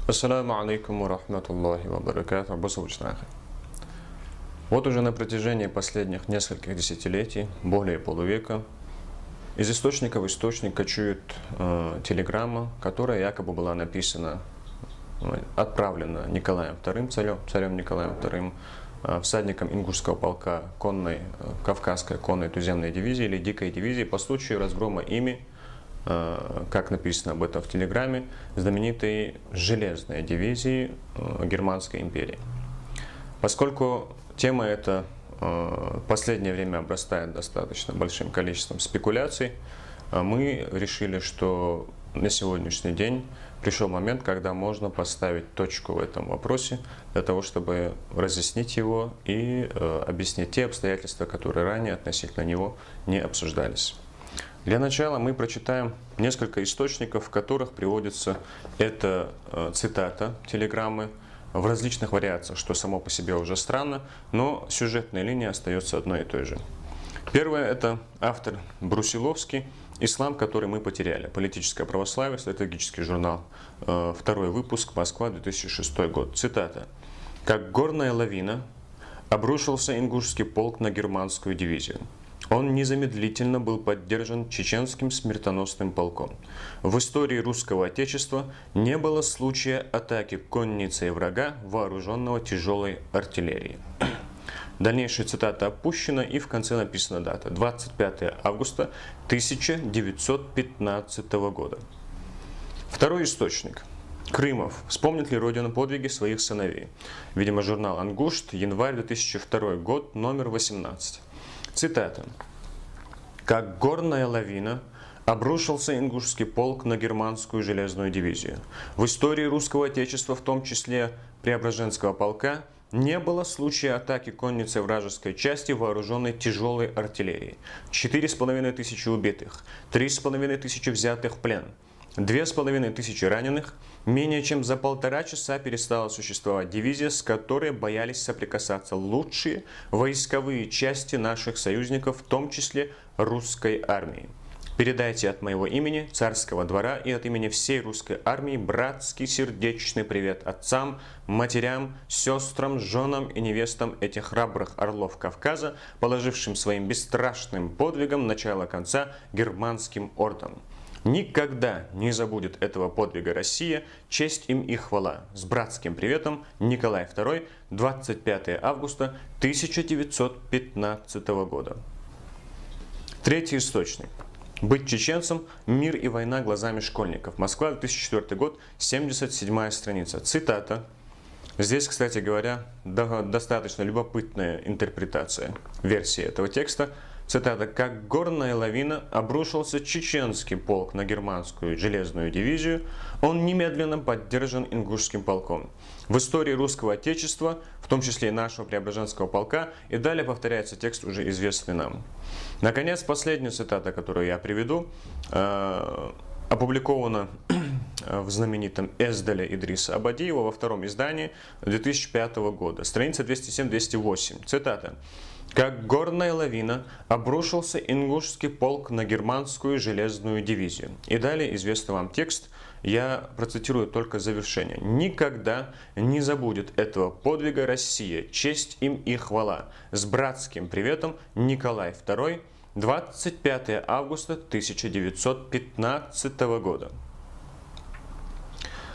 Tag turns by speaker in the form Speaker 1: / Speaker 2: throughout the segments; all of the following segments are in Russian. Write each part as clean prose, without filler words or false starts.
Speaker 1: Ассаламу алейкум ва рахматуллахи ва баракату. Вот уже на протяжении последних нескольких десятилетий, более полувека, из источника в источник кочует телеграмма, которая якобы была написана, отправлена Николаем II, царем Николаем II, всадником ингушского полка конной, Кавказской конной туземной дивизии или дикой дивизии по случаю разгрома ими, как написано об этом в телеграмме, знаменитой железной дивизии Германской империи. Поскольку тема эта в последнее время обрастает достаточно большим количеством спекуляций, мы решили, что на сегодняшний день пришел момент, когда можно поставить точку в этом вопросе, для того, чтобы разъяснить его и объяснить те обстоятельства, которые ранее относительно него не обсуждались. Для начала мы прочитаем несколько источников, в которых приводится эта цитата телеграммы в различных вариациях, что само по себе уже странно, но сюжетная линия остается одной и той же. Первое – это автор Брусиловский, «Ислам, который мы потеряли. Политическое православие. Стратегический журнал». Второй выпуск. Москва, 2006 год. Цитата. «Как горная лавина обрушился ингушский полк на германскую дивизию. Он незамедлительно был поддержан чеченским смертоносным полком. В истории русского отечества не было случая атаки конницей врага, вооруженного тяжелой артиллерией». Дальнейшая цитата опущена, и в конце написана дата – 25 августа 1915 года. Второй источник. Крымов. Вспомнит ли Родина подвиги своих сыновей? Видимо, журнал «Ангушт», январь 2002 год, номер 18. Цитата. «Как горная лавина обрушился ингушский полк на германскую железную дивизию. В истории русского отечества, в том числе Преображенского полка, не было случая атаки конницы вражеской части, вооруженной тяжелой артиллерией. 4500 убитых, 3500 взятых в плен, 2500 раненых. Менее чем за 1,5 часа перестала существовать дивизия, с которой боялись соприкасаться лучшие войсковые части наших союзников, в том числе русской армии. Передайте от моего имени, царского двора и от имени всей русской армии братский сердечный привет отцам, матерям, сестрам, женам и невестам этих храбрых орлов Кавказа, положившим своим бесстрашным подвигом начало конца германским ордам. Никогда не забудет этого подвига Россия, честь им и хвала. С братским приветом, Николай II, 25 августа 1915 года». Третий источник. «Быть чеченцем. Мир и война глазами школьников». Москва, 2004 год, 77-я страница. Цитата. Здесь, кстати говоря, достаточно любопытная интерпретация версии этого текста. Цитата. «Как горная лавина обрушился чеченский полк на германскую железную дивизию, он немедленно поддержан ингушским полком. В истории русского отечества, в том числе и нашего Преображенского полка», и далее повторяется текст, уже известный нам. Наконец, последняя цитата, которую я приведу, опубликована в знаменитом Эздале Идриса Абадиева во втором издании 2005 года, страница 207-208. Цитата. «Как горная лавина обрушился ингушский полк на германскую железную дивизию». И далее известный вам текст, я процитирую только завершение. «Никогда не забудет этого подвига Россия, честь им и хвала. С братским приветом, Николай II, 25 августа 1915 года».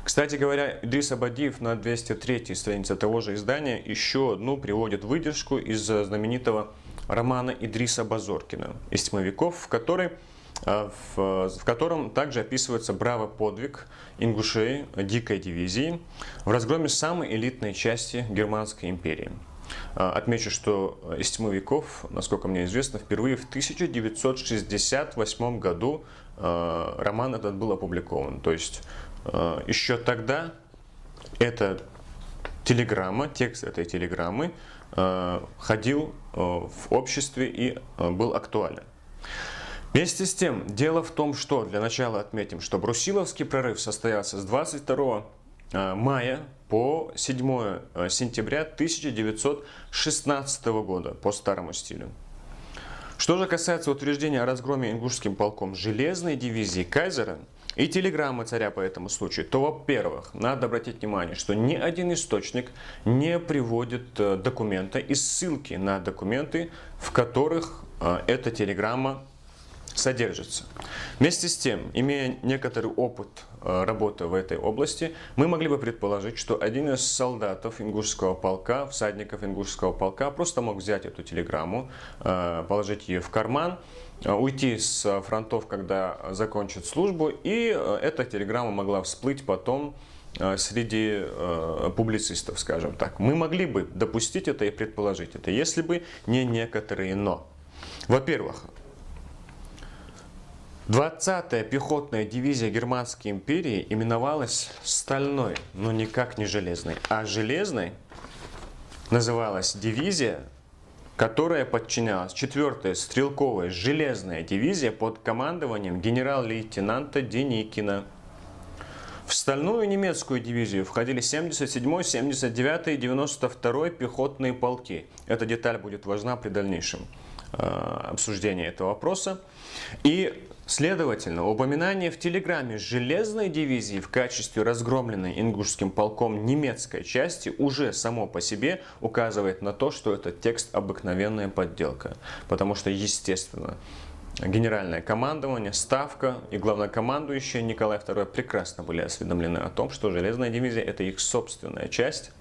Speaker 1: Кстати говоря, Идрис Абадиев на 203-й странице того же издания еще одну приводит выдержку из знаменитого романа Идриса Базоркина «Из тьмы веков», в котором также описывается бравый подвиг ингушей дикой дивизии в разгроме самой элитной части Германской империи. Отмечу, что «Из тьмы веков», насколько мне известно, впервые в 1968 году роман этот был опубликован. То есть еще тогда эта телеграмма, текст этой телеграммы ходил в обществе и был актуален. Вместе с тем, дело в том, что для начала отметим, что Брусиловский прорыв состоялся с 22 мая по 7 сентября 1916 года по старому стилю. Что же касается утверждения о разгроме ингушским полком железной дивизии Кайзера, и телеграммы царя по этому случаю, то, во-первых, надо обратить внимание, что ни один источник не приводит документа и ссылки на документы, в которых эта телеграмма содержится. Вместе с тем, имея некоторый опыт работы в этой области, мы могли бы предположить, что один из солдатов ингушского полка, всадников ингушского полка, просто мог взять эту телеграмму, положить ее в карман, уйти с фронтов, когда закончит службу, и эта телеграмма могла всплыть потом среди публицистов, скажем так. Мы могли бы допустить это и предположить это, если бы не некоторые «но». Во-первых, 20-я пехотная дивизия Германской империи именовалась Стальной, но никак не Железной. А Железной называлась дивизия, которая подчинялась 4-я стрелковая железная дивизия под командованием генерал-лейтенанта Деникина. В Стальную немецкую дивизию входили 77-й, 79-й и 92-й пехотные полки. Эта деталь будет важна при дальнейшем обсуждении этого вопроса. И, следовательно, упоминание в телеграмме железной дивизии в качестве разгромленной ингушским полком немецкой части уже само по себе указывает на то, что этот текст обыкновенная подделка. Потому что, естественно, генеральное командование, Ставка и главнокомандующий Николай II прекрасно были осведомлены о том, что железная дивизия – это их собственная часть,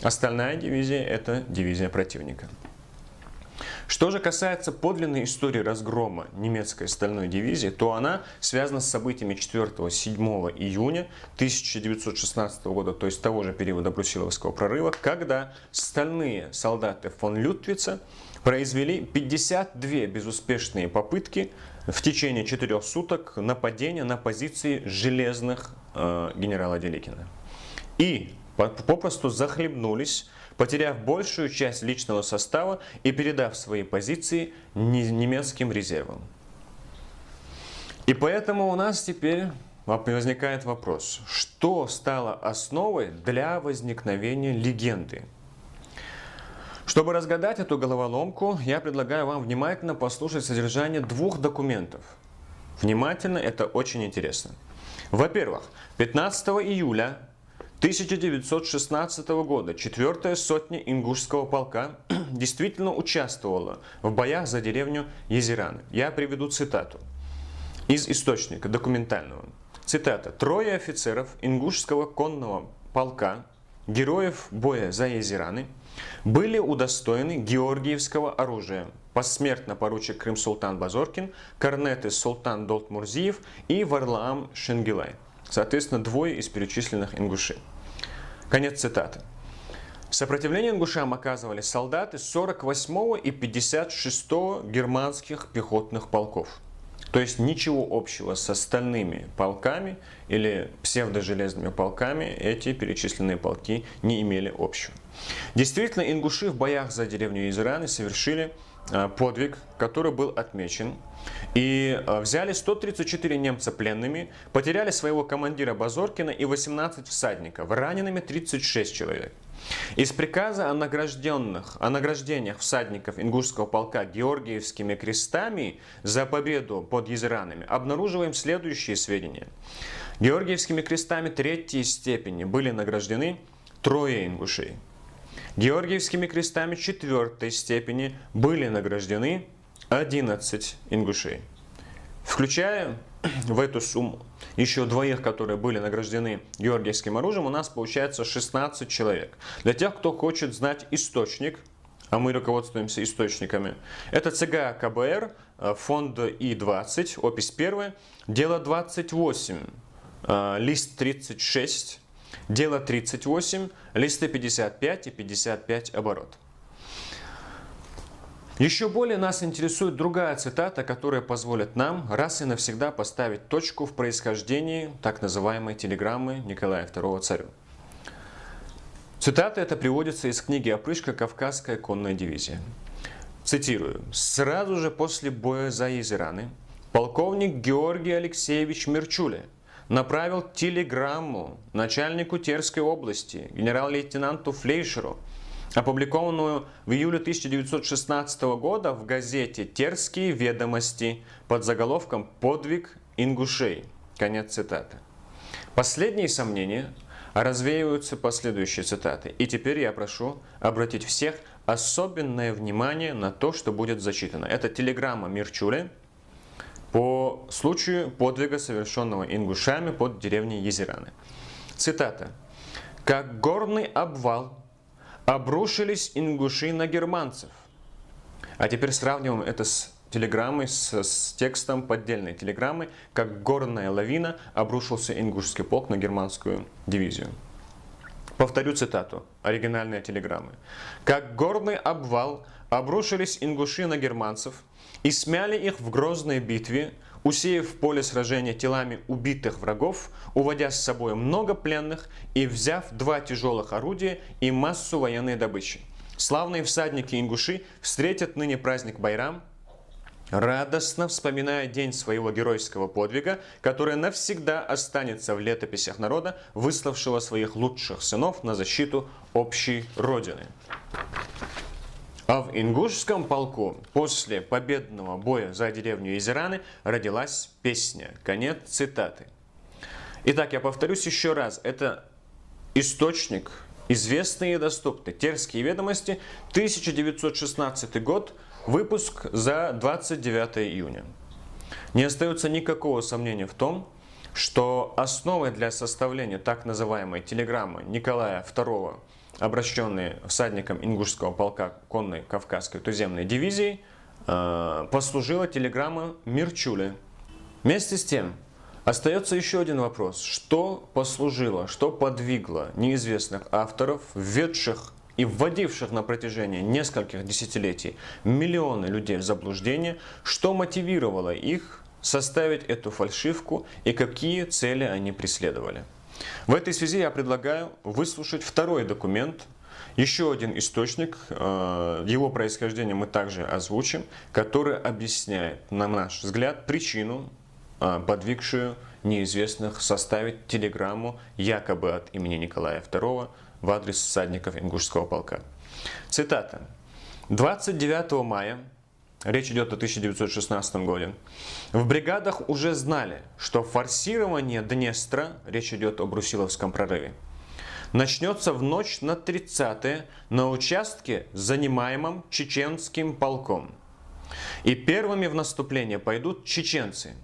Speaker 1: остальная дивизия – это дивизия противника. Что же касается подлинной истории разгрома немецкой стальной дивизии, то она связана с событиями 4-7 июня 1916 года, то есть того же периода Брусиловского прорыва, когда стальные солдаты фон Лютвица произвели 52 безуспешные попытки в течение 4 суток нападения на позиции железных генерала Деникина. И попросту захлебнулись, потеряв большую часть личного состава и передав свои позиции немецким резервам. И поэтому у нас теперь возникает вопрос, что стало основой для возникновения легенды? Чтобы разгадать эту головоломку, я предлагаю вам внимательно послушать содержание 2 документов. Внимательно, это очень интересно. Во-первых, 15 июля 1916 года 4-я сотня ингушского полка действительно участвовала в боях за деревню Езераны. Я приведу цитату из источника документального. Цитата. «Трое офицеров ингушского конного полка, героев боя за Езераны, были удостоены георгиевского оружия. Посмертно поручик Крым-Султан Базоркин, корнеты Султан Долтмурзиев и Варлаам Шенгелай». Соответственно, 2 из перечисленных ингушей. Конец цитаты. Сопротивление ингушам оказывали солдаты 48-го и 56-го германских пехотных полков. То есть ничего общего с остальными полками или псевдожелезными полками эти перечисленные полки не имели общего. Действительно, ингуши в боях за деревню Езераны совершили подвиг, который был отмечен. И взяли 134 немца пленными, потеряли своего командира Базоркина и 18 всадников, ранеными 36 человек. Из приказа о награждениях всадников ингушского полка георгиевскими крестами за победу под Езеранами обнаруживаем следующие сведения. Георгиевскими крестами 3-й степени были награждены 3 ингушей. Георгиевскими крестами 4-й степени были награждены 11 ингушей. Включая в эту сумму еще 2, которые были награждены георгиевским оружием, у нас получается 16 человек. Для тех, кто хочет знать источник, а мы руководствуемся источниками, это ЦГА КБР, фонд И-20, опись 1, дело 28, лист 36, дело 38, листы 55 и 55 оборот. Еще более нас интересует другая цитата, которая позволит нам раз и навсегда поставить точку в происхождении так называемой телеграммы Николая II царю. Цитата эта приводится из книги Опрышка «Кавказская конная дивизия». Цитирую. «Сразу же после боя за Езераны полковник Георгий Алексеевич Мерчуля направил телеграмму начальнику Терской области, генерал-лейтенанту Флейшеру, опубликованную в июле 1916 года в газете «Терские ведомости» под заголовком «Подвиг ингушей». Конец цитаты. Последние сомнения развеиваются последующие цитаты. И теперь я прошу обратить всех особенное внимание на то, что будет зачитано. Это телеграмма Мирчуле по случаю подвига, совершенного ингушами под деревней Езераны. Цитата. «Как горный обвал обрушились ингуши на германцев». А теперь сравниваем это с телеграммой, с текстом поддельной телеграммы, как горная лавина обрушился ингушский полк на германскую дивизию. Повторю цитату оригинальной телеграммы. «Как горный обвал обрушились ингуши на германцев и смяли их в грозной битве, усеяв поле сражения телами убитых врагов, уводя с собой много пленных и взяв 2 тяжелых орудия и массу военной добычи. Славные всадники ингуши встретят ныне праздник Байрам, радостно вспоминая день своего геройского подвига, который навсегда останется в летописях народа, выславшего своих лучших сынов на защиту общей родины». А в ингушском полку после победного боя за деревню Езераны родилась песня. Конец цитаты. Итак, я повторюсь еще раз. Это источник, известный и доступный. Терские ведомости, 1916 год, выпуск за 29 июня. Не остается никакого сомнения в том, что основой для составления так называемой телеграммы Николая II, обращенной всадникам ингушского полка конной Кавказской туземной дивизии, послужила телеграмма Мирчуле. Вместе с тем, остается еще один вопрос. Что послужило, что подвигло неизвестных авторов, введших и вводивших на протяжении нескольких десятилетий миллионы людей в заблуждение, что мотивировало их составить эту фальшивку и какие цели они преследовали? В этой связи я предлагаю выслушать второй документ, еще один источник, его происхождение мы также озвучим, который объясняет, на наш взгляд, причину, подвигшую неизвестных составить телеграмму якобы от имени Николая II в адрес всадников ингушского полка. Цитата. 29 мая, речь идет о 1916 году, в бригадах уже знали, что форсирование Днестра, речь идет об Брусиловском прорыве, начнется в ночь на 30-е на участке, занимаемом чеченским полком. И первыми в наступление пойдут чеченцы.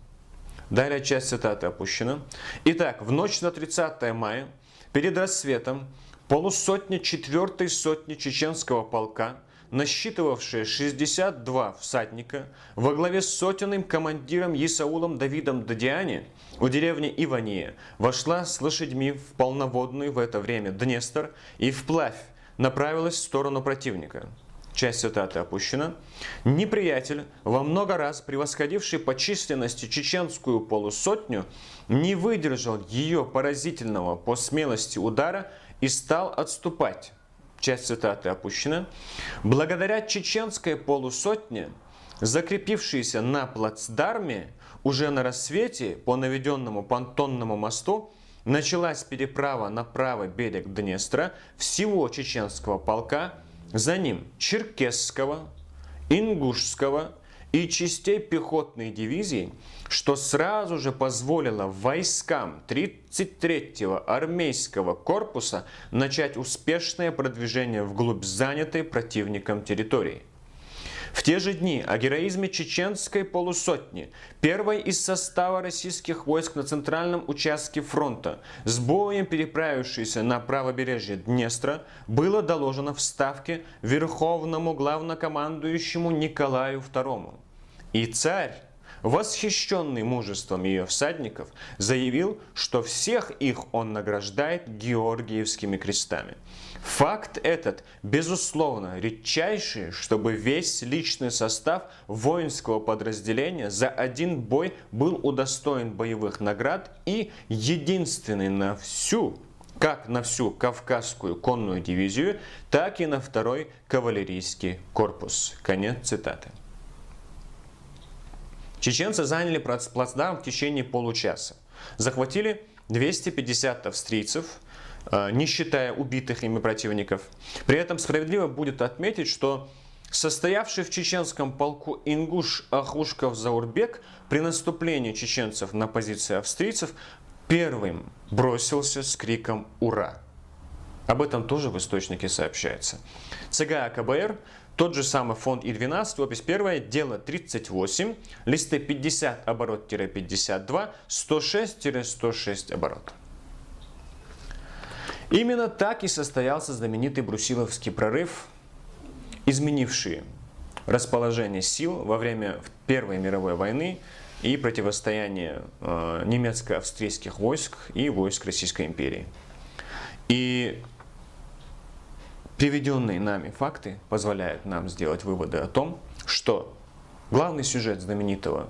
Speaker 1: Далее часть цитаты опущена. Итак, в ночь на 30 мая, перед рассветом, полусотни 4-й сотни чеченского полка, насчитывавшие 62 всадника, во главе с сотенным командиром Исаулом Давидом Дадиани у деревни Ивания, вошла с лошадьми в полноводный в это время Днестр и вплавь направилась в сторону противника. Часть цитаты опущена. Неприятель, во много раз превосходивший по численности чеченскую полусотню, не выдержал ее поразительного по смелости удара и стал отступать. Часть цитаты опущена. Благодаря чеченской полусотне, закрепившейся на плацдарме, уже на рассвете по наведенному понтонному мосту началась переправа на правый берег Днестра всего чеченского полка, за ним черкесского, ингушского и частей пехотной дивизии, что сразу же позволило войскам 33-го армейского корпуса начать успешное продвижение вглубь занятой противником территории. В те же дни о героизме чеченской полусотни, первой из состава российских войск на центральном участке фронта, с боем переправившейся на правобережье Днестра, было доложено в Ставке верховному главнокомандующему Николаю II. И царь, восхищенный мужеством ее всадников, заявил, что всех их он награждает георгиевскими крестами. Факт этот, безусловно, редчайший, чтобы весь личный состав воинского подразделения за один бой был удостоен боевых наград и единственный на всю, как на всю Кавказскую конную дивизию, так и на 2-й кавалерийский корпус. Конец цитаты. Чеченцы заняли плацдарм в течение получаса. Захватили 250 австрийцев, не считая убитых ими противников. При этом справедливо будет отметить, что Состоявший в чеченском полку ингуш Ахушков-Заурбек при наступлении чеченцев на позиции австрийцев первым бросился с криком «Ура!». Об этом тоже в источнике сообщается. ЦГА КБР, тот же самый фонд И-12, опись 1, дело 38, листы 50 оборот-52, 106-106 оборот. Именно так и состоялся знаменитый Брусиловский прорыв, изменивший расположение сил во время Первой мировой войны и противостояния немецко-австрийских войск и войск Российской империи. И приведенные нами факты позволяют нам сделать выводы о том, что главный сюжет знаменитого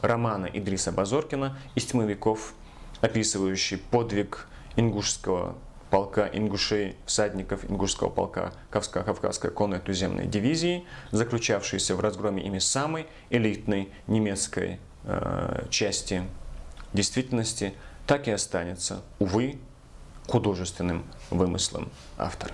Speaker 1: романа Идриса Базоркина «Из тьмы веков», описывающий подвиг ингушского полка ингушей, всадников ингушского полка Кавказской конной туземной дивизии, заключавшийся в разгроме ими самой элитной немецкой части действительности, так и останется, увы, художественным вымыслом автора.